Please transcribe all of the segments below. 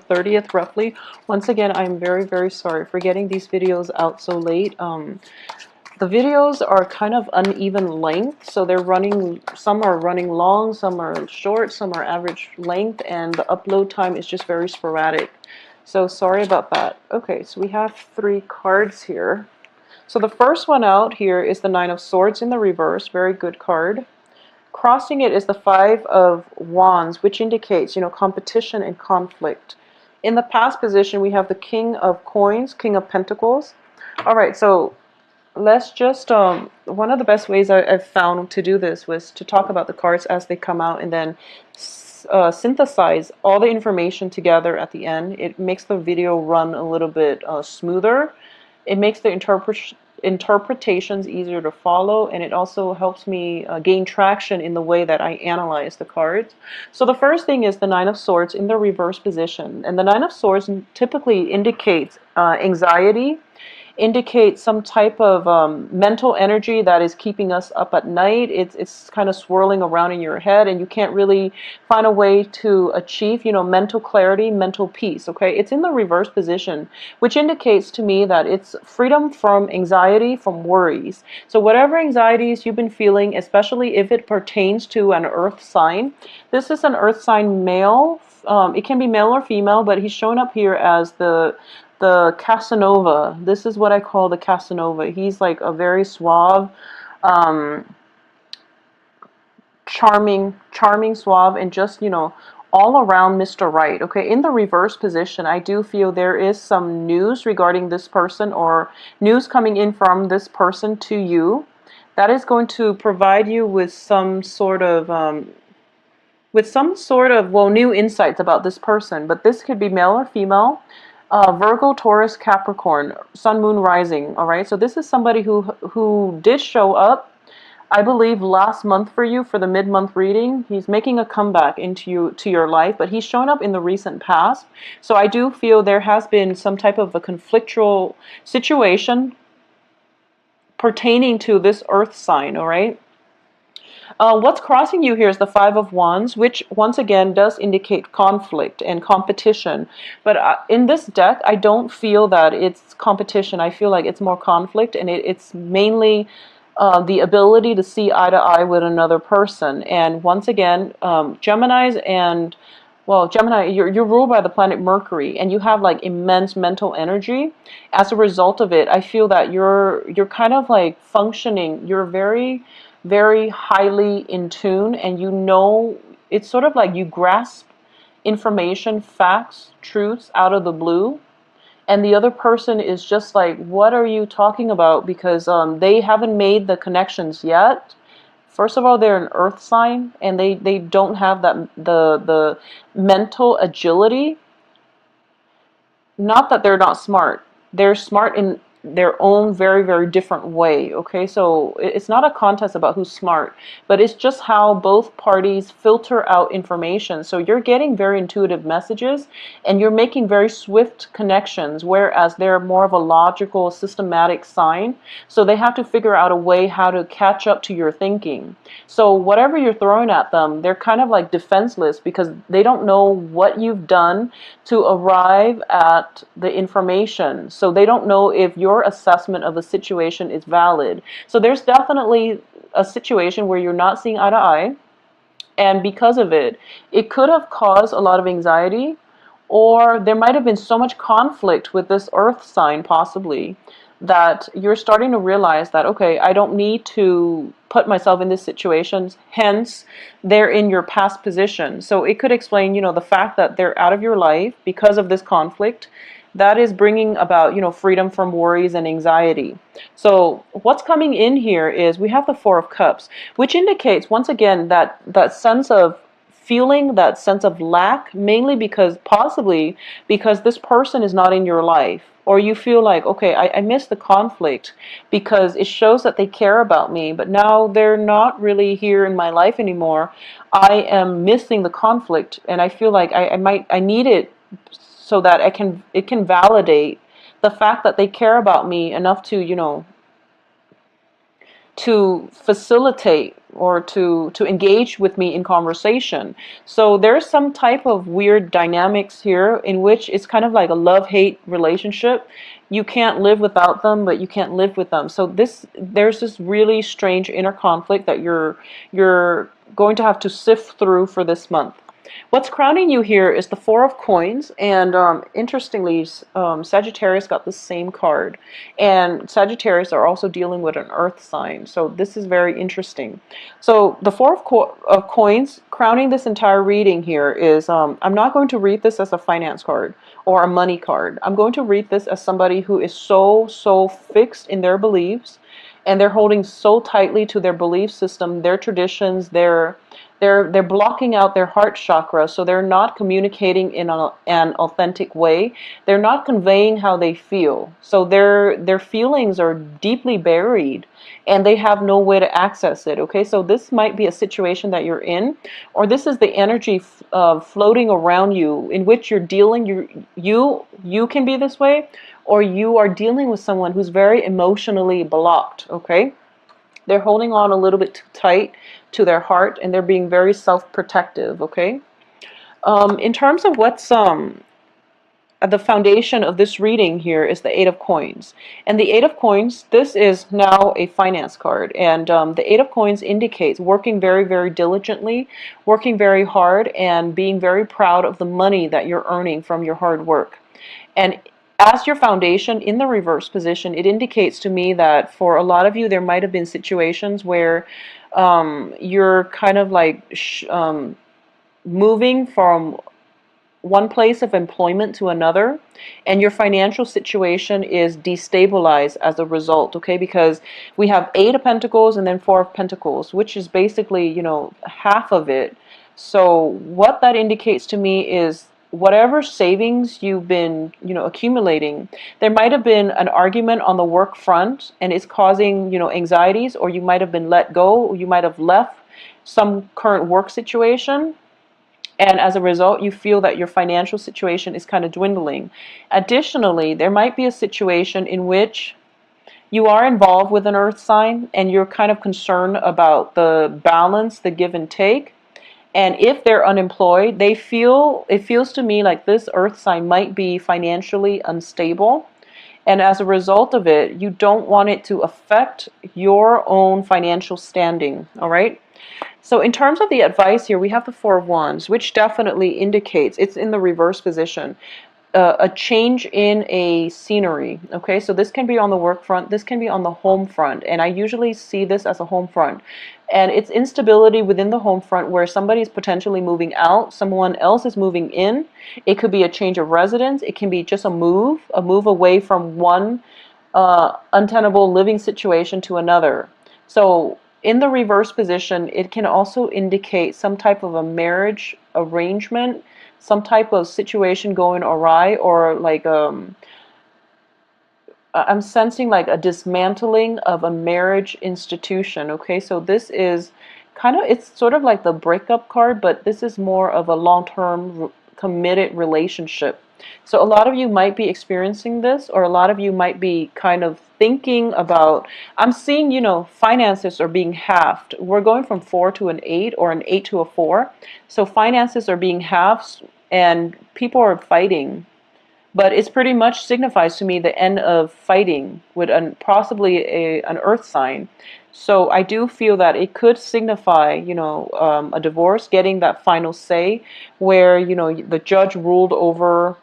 30th roughly. Once again, I'm very, very sorry for getting these videos out so late. The videos are kind of uneven length, so they're running, some are running long, some are short, some are average length, and the upload time is just very sporadic. So sorry about that. Okay, so we have 3 cards here. So the first one out here is the Nine of Swords in the reverse, very good card. Crossing it is the Five of Wands, which indicates, competition and conflict. In the past position, we have the King of Coins, King of Pentacles. All right, so let's just, one of the best ways I've found to do this was to talk about the cards as they come out and then synthesize all the information together at the end. It makes the video run a little bit smoother. It makes the interpretations easier to follow, and it also helps me gain traction in the way that I analyze the cards. So the first thing is the Nine of Swords in the reverse position. And the Nine of Swords typically indicates anxiety, indicates some type of mental energy that is keeping us up at night. It's kind of swirling around in your head, and you can't really find a way to achieve, mental clarity, mental peace, okay? It's in the reverse position, which indicates to me that it's freedom from anxiety, from worries. So whatever anxieties you've been feeling, especially if it pertains to an earth sign, this is an earth sign male. It can be male or female, but he's showing up here as the Casanova. This is what I call the Casanova. He's like a very suave, charming, suave, and just, all around Mr. Right. Okay, in the reverse position, I do feel there is some news regarding this person, or news coming in from this person to you that is going to provide you with some sort of new insights about this person. But this could be male or female. Virgo, Taurus, Capricorn, Sun, Moon, Rising. All right, so this is somebody who did show up, I believe, last month for you for the mid-month reading. He's making a comeback to your life, but he's shown up in the recent past. So I do feel there has been some type of a conflictual situation pertaining to this earth sign. All right. What's crossing you here is the Five of Wands, which once again does indicate conflict and competition. But in this deck, I don't feel that it's competition. I feel like it's more conflict, and it's mainly the ability to see eye to eye with another person. And once again, Geminis and, well, Gemini, you're ruled by the planet Mercury, and you have like immense mental energy. As a result of it, I feel that you're kind of like functioning. You're very, very highly in tune, and it's sort of like you grasp information, facts, truths out of the blue, and the other person is just like, what are you talking about? Because they haven't made the connections yet. First of all, they're an earth sign, and they don't have that the mental agility. Not that they're not smart. They're smart in their own very, very different way. Okay, so it's not a contest about who's smart, but it's just how both parties filter out information. So you're getting very intuitive messages, and you're making very swift connections, whereas they're more of a logical, systematic sign. So they have to figure out a way how to catch up to your thinking. So whatever you're throwing at them, they're kind of like defenseless, because they don't know what you've done to arrive at the information. So they don't know if your assessment of a situation is valid. So there's definitely a situation where you're not seeing eye to eye, and because of it, it could have caused a lot of anxiety, or there might have been so much conflict with this earth sign possibly that you're starting to realize that, okay, I don't need to put myself in these situations, hence they're in your past position. So it could explain, the fact that they're out of your life because of this conflict that is bringing about, freedom from worries and anxiety. So what's coming in here is we have the Four of Cups, which indicates, once again, that sense of feeling, that sense of lack, mainly possibly because this person is not in your life. Or you feel like, okay, I miss the conflict because it shows that they care about me, but now they're not really here in my life anymore. I am missing the conflict, and I feel like I need it so that it can validate the fact that they care about me enough to, to facilitate or to engage with me in conversation. So there's some type of weird dynamics here in which it's kind of like a love-hate relationship. You can't live without them, but you can't live with them. So there's this really strange inner conflict that you're going to have to sift through for this month. What's crowning you here is the Four of Coins, and interestingly, Sagittarius got the same card, and Sagittarius are also dealing with an earth sign, so this is very interesting. So the Four of Coins, crowning this entire reading here is, I'm not going to read this as a finance card or a money card. I'm going to read this as somebody who is so fixed in their beliefs, and they're holding so tightly to their belief system, their traditions, they're blocking out their heart chakra, so they're not communicating in an authentic way. They're not conveying how they feel. So their feelings are deeply buried, and they have no way to access it. Okay, so this might be a situation that you're in, or this is the energy floating around you in which you're dealing. You can be this way, or you are dealing with someone who's very emotionally blocked. Okay. They're holding on a little bit too tight to their heart, and they're being very self-protective, okay? In terms of what's at the foundation of this reading here is the Eight of Coins. And the Eight of Coins, this is now a finance card. And the Eight of Coins indicates working very diligently, working very hard, and being very proud of the money that you're earning from your hard work. And as your foundation in the reverse position, it indicates to me that for a lot of you, there might have been situations where you're kind of like moving from one place of employment to another, and your financial situation is destabilized as a result, okay? Because we have Eight of Pentacles and then Four of Pentacles, which is basically, you know, half of it. So what that indicates to me is whatever savings you've been, you know, accumulating, there might have been an argument on the work front, and it's causing, you know, anxieties, or you might have been let go, or you might have left some current work situation, and as a result, you feel that your financial situation is kind of dwindling. Additionally, there might be a situation in which you are involved with an earth sign, and you're kind of concerned about the balance, the give and take. And if they're unemployed, it feels to me like this earth sign might be financially unstable. And as a result of it, you don't want it to affect your own financial standing, all right? So in terms of the advice here, we have the Four of Wands, which definitely indicates, it's in the reverse position, a change in a scenery, okay? So this can be on the work front, this can be on the home front, and I usually see this as a home front. And it's instability within the home front where somebody is potentially moving out, someone else is moving in. It could be a change of residence, it can be just a move away from one untenable living situation to another. So in the reverse position, it can also indicate some type of a marriage arrangement, some type of situation going awry, or like I'm sensing like a dismantling of a marriage institution, okay? So this is kind of, it's sort of like the breakup card, but this is more of a long-term committed relationship. So a lot of you might be experiencing this, or a lot of you might be kind of thinking about, I'm seeing, you know, finances are being halved. We're going from 4 to an 8, or an 8 to a 4. So finances are being halved, and people are fighting. But it's pretty much signifies to me the end of fighting with possibly an earth sign. So I do feel that it could signify, you know, a divorce, getting that final say, where, you know, the judge ruled over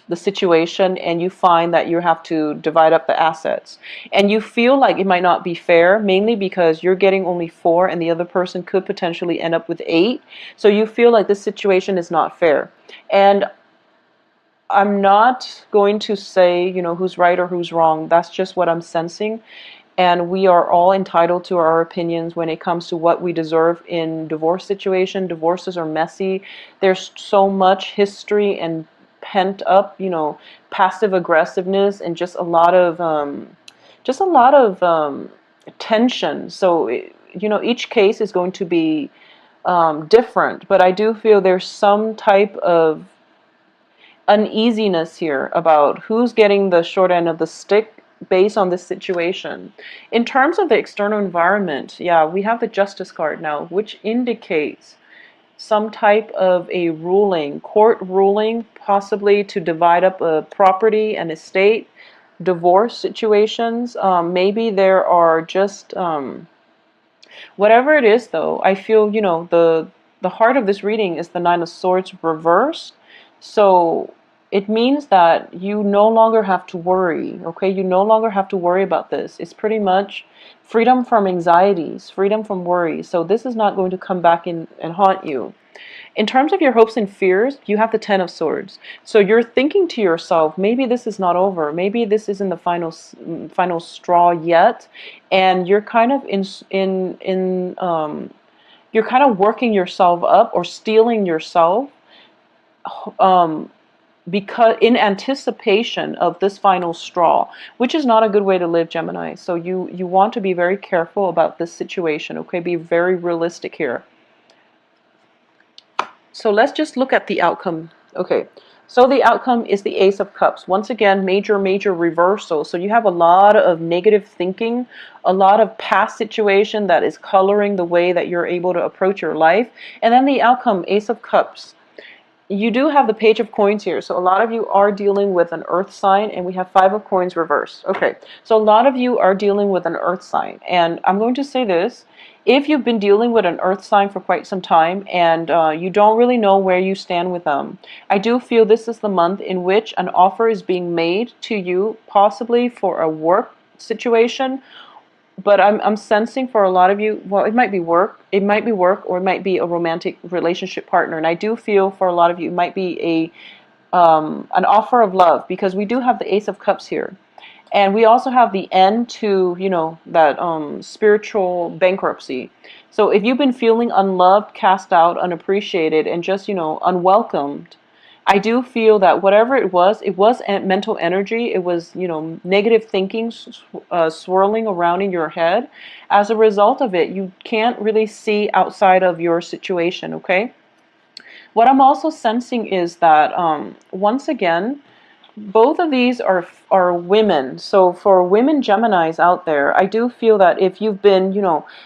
the situation, and you find that you have to divide up the assets. And you feel like it might not be fair, mainly because you're getting only 4 and the other person could potentially end up with 8. So you feel like this situation is not fair. And I'm not going to say, you know, who's right or who's wrong. That's just what I'm sensing. And we are all entitled to our opinions when it comes to what we deserve in divorce situation. Divorces are messy. There's so much history and pent up, you know, passive aggressiveness, and just a lot of tension. So, you know, each case is going to be different, but I do feel there's some type of uneasiness here about who's getting the short end of the stick based on this situation. In terms of the external environment, yeah, we have the Justice card now, which indicates some type of a ruling, court ruling, possibly to divide up a property and estate, divorce situations. Maybe there are just whatever it is, though. I feel, the heart of this reading is the Nine of Swords reversed. So it means that you no longer have to worry, okay? You no longer have to worry about this. It's pretty much freedom from anxieties, freedom from worry. So this is not going to come back in and haunt you. In terms of your hopes and fears, you have the Ten of Swords. So you're thinking to yourself, maybe this is not over. Maybe this isn't the final straw yet, and you're kind of you're kind of working yourself up or stealing yourself, because in anticipation of this final straw, which is not a good way to live, Gemini. So you want to be very careful about this situation. Okay, be very realistic here. So let's just look at the outcome. Okay, so the outcome is the Ace of Cups. Once again, major reversal. So you have a lot of negative thinking, a lot of past situation that is coloring the way that you're able to approach your life. And then the outcome, Ace of Cups. You do have the Page of Coins here. So a lot of you are dealing with an earth sign, and we have Five of Coins reversed. Okay, so a lot of you are dealing with an earth sign. And I'm going to say this. If you've been dealing with an earth sign for quite some time and you don't really know where you stand with them, I do feel this is the month in which an offer is being made to you, possibly for a work situation. But I'm sensing for a lot of you, well, it might be work, or it might be a romantic relationship partner. And I do feel for a lot of you, it might be an offer of love, because we do have the Ace of Cups here. And we also have the end to, that spiritual bankruptcy. So if you've been feeling unloved, cast out, unappreciated, and just, unwelcomed, I do feel that whatever it was mental energy. It was, negative thinking swirling around in your head. As a result of it, you can't really see outside of your situation, okay? What I'm also sensing is that, once again, both of these are women. So for women Geminis out there, I do feel that if you've been,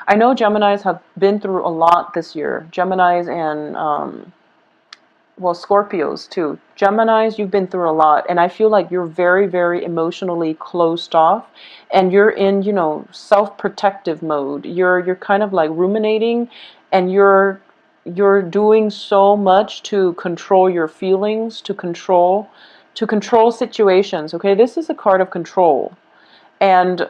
I know Geminis have been through a lot this year. Geminis and well, Scorpios too. Geminis, you've been through a lot, and I feel like you're very, very emotionally closed off, and you're in, self-protective mode. You're kind of like ruminating, and you're doing so much to control your feelings, to control situations. Okay, this is a card of control, and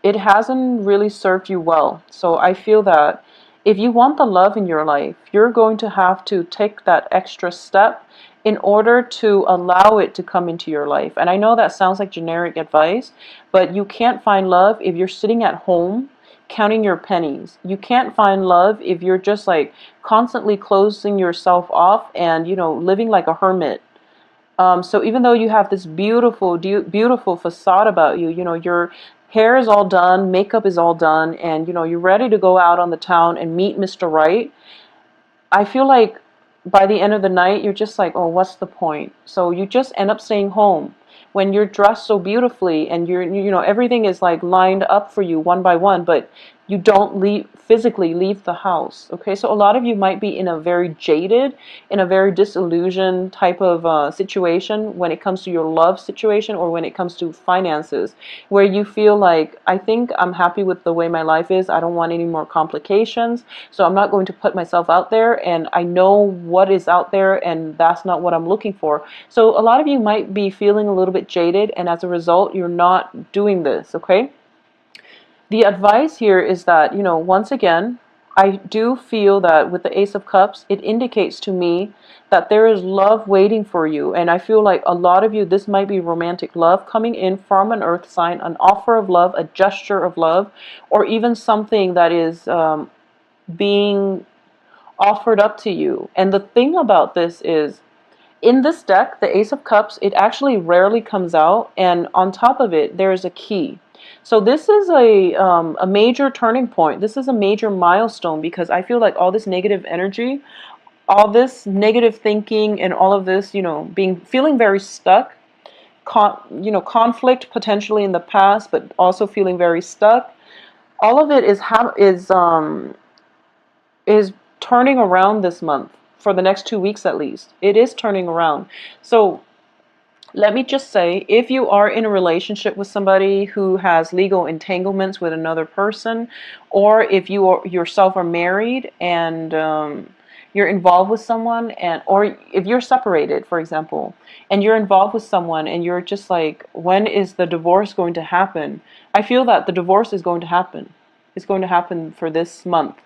it hasn't really served you well. So I feel that if you want the love in your life, you're going to have to take that extra step in order to allow it to come into your life. And I know that sounds like generic advice, but you can't find love if you're sitting at home counting your pennies. You can't find love if you're just like constantly closing yourself off and, living like a hermit. So even though you have this beautiful facade about you, your hair is all done, makeup is all done, and you're ready to go out on the town and meet Mr. Right, I feel like by the end of the night, you're just like, oh, what's the point? So you just end up staying home when you're dressed so beautifully and everything is like lined up for you one by one, but you don't physically leave the house. Okay, so a lot of you might be in a very jaded, in a very disillusioned type of situation when it comes to your love situation, or when it comes to finances, where you feel like, I think I'm happy with the way my life is. I don't want any more complications, so I'm not going to put myself out there, and I know what is out there, and that's not what I'm looking for. So a lot of you might be feeling a little bit jaded, and as a result, you're not doing this, okay? The advice here is that, once again, I do feel that with the Ace of Cups, it indicates to me that there is love waiting for you. And I feel like a lot of you, this might be romantic love coming in from an earth sign, an offer of love, a gesture of love, or even something that is being offered up to you. And the thing about this is, in this deck, the Ace of Cups, it actually rarely comes out. And on top of it, there is a key. So this is a major turning point. This is a major milestone, because I feel like all this negative energy, all this negative thinking, and all of this, feeling very stuck, conflict potentially in the past, but also feeling very stuck. All of it is turning around this month for the next 2 weeks at least. It is turning around. So let me just say, if you are in a relationship with somebody who has legal entanglements with another person, or if yourself are married and you're involved with someone, or if you're separated, for example, and you're involved with someone and you're just like, when is the divorce going to happen? I feel that the divorce is going to happen. It's going to happen for this month.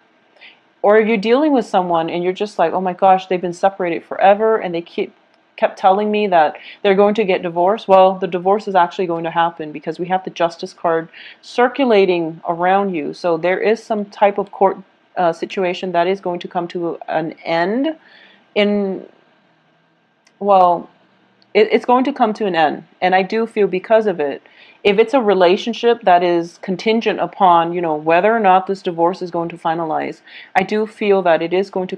Or if you're dealing with someone and you're just like, oh my gosh, they've been separated forever and they kept telling me that they're going to get divorced. Well, the divorce is actually going to happen because we have the Justice card circulating around you. So there is some type of court situation that is going to come to an end in, well, it's going to come to an end. And I do feel because of it, if it's a relationship that is contingent upon, whether or not this divorce is going to finalize, I do feel that it is going to,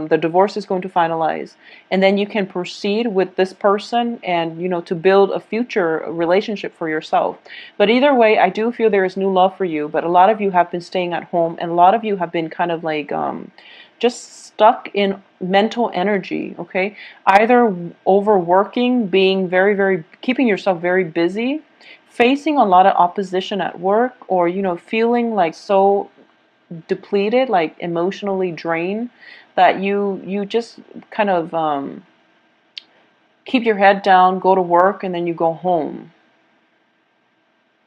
the divorce is going to finalize. And then you can proceed with this person and, to build a future relationship for yourself. But either way, I do feel there is new love for you. But a lot of you have been staying at home and a lot of you have been kind of like, just stuck in mental energy, okay? Either overworking, being very, very, keeping yourself very busy, facing a lot of opposition at work, or, feeling like so depleted, like emotionally drained, that you just kind of keep your head down, go to work, and then you go home,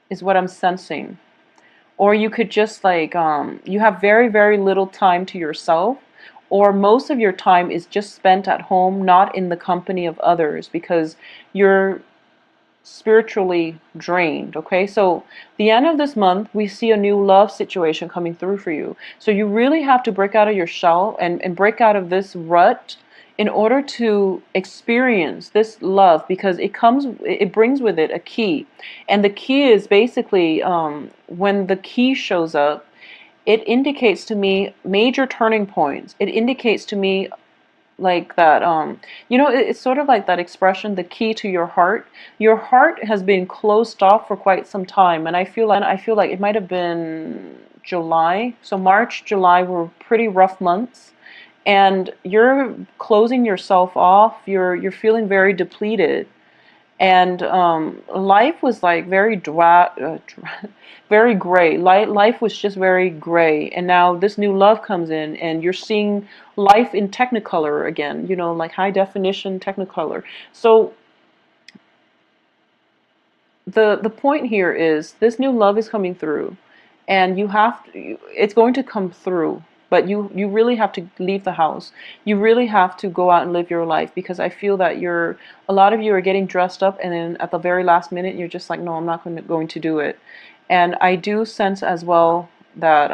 is what I'm sensing. Or you could just like, you have very, very little time to yourself, or most of your time is just spent at home, not in the company of others, because you're spiritually drained, okay? So the end of this month, we see a new love situation coming through for you. So you really have to break out of your shell and break out of this rut in order to experience this love, because it brings with it a key. And the key is basically, when the key shows up, it indicates to me major turning points. It indicates to me like that, it's sort of like that expression, the key to your heart. Your heart has been closed off for quite some time, and I feel like it might have been July. So March, July were pretty rough months, and you're closing yourself off. You're feeling very depleted. And life was like very very gray. Life was just very gray. And now this new love comes in, and you're seeing life in Technicolor again. Like high definition Technicolor. So the point here is this new love is coming through, and it's going to come through. But you really have to leave the house. You really have to go out and live your life, because I feel that a lot of you are getting dressed up, and then at the very last minute you're just like, no, I'm not going to do it. And I do sense as well that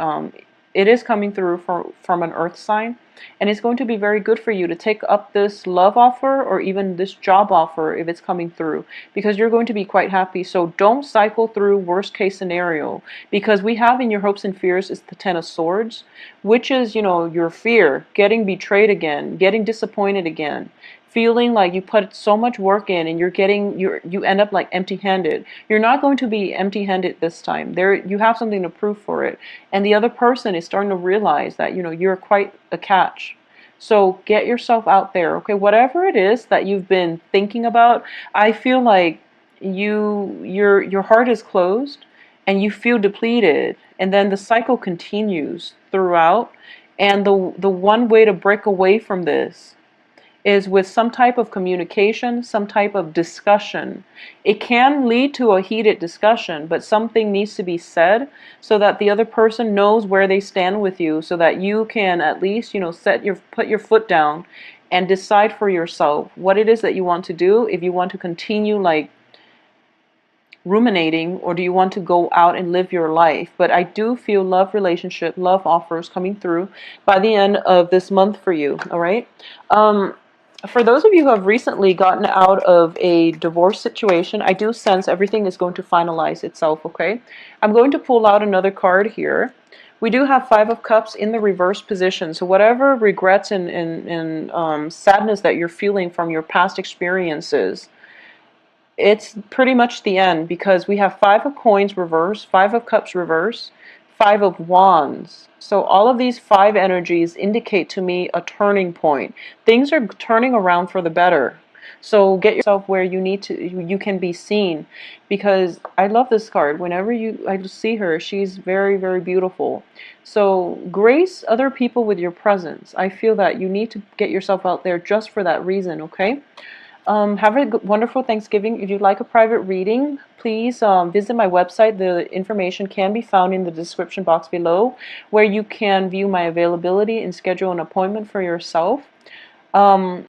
it is coming through from an earth sign, and it's going to be very good for you to take up this love offer or even this job offer if it's coming through, because you're going to be quite happy. So don't cycle through worst case scenario, because we have in your hopes and fears is the Ten of Swords, which is, your fear, getting betrayed again, getting disappointed again, feeling like you put so much work in and you end up like empty-handed. You're not going to be empty-handed this time. You have something to prove for it. And the other person is starting to realize that, you're quite a catch. So get yourself out there, okay? Whatever it is that you've been thinking about, I feel like your heart is closed and you feel depleted, and then the cycle continues throughout. And the one way to break away from this is with some type of communication, some type of discussion. It can lead to a heated discussion, but something needs to be said so that the other person knows where they stand with you, so that you can at least, put your foot down and decide for yourself what it is that you want to do. If you want to continue like ruminating, or do you want to go out and live your life? But I do feel love relationship, love offers coming through by the end of this month for you, all right? For those of you who have recently gotten out of a divorce situation, I do sense everything is going to finalize itself, okay? I'm going to pull out another card here. We do have Five of Cups in the reverse position. So whatever regrets and sadness that you're feeling from your past experiences, it's pretty much the end, because we have Five of Coins reverse, Five of Cups reverse, Five of Wands. So all of these five energies indicate to me a turning point. Things are turning around for the better. So get yourself where you need to, you can be seen, because I love this card. Whenever I see her, she's very, very beautiful. So grace other people with your presence. I feel that you need to get yourself out there just for that reason, okay? Have a wonderful Thanksgiving. If you'd like a private reading, please visit my website. The information can be found in the description box below, where you can view my availability and schedule an appointment for yourself.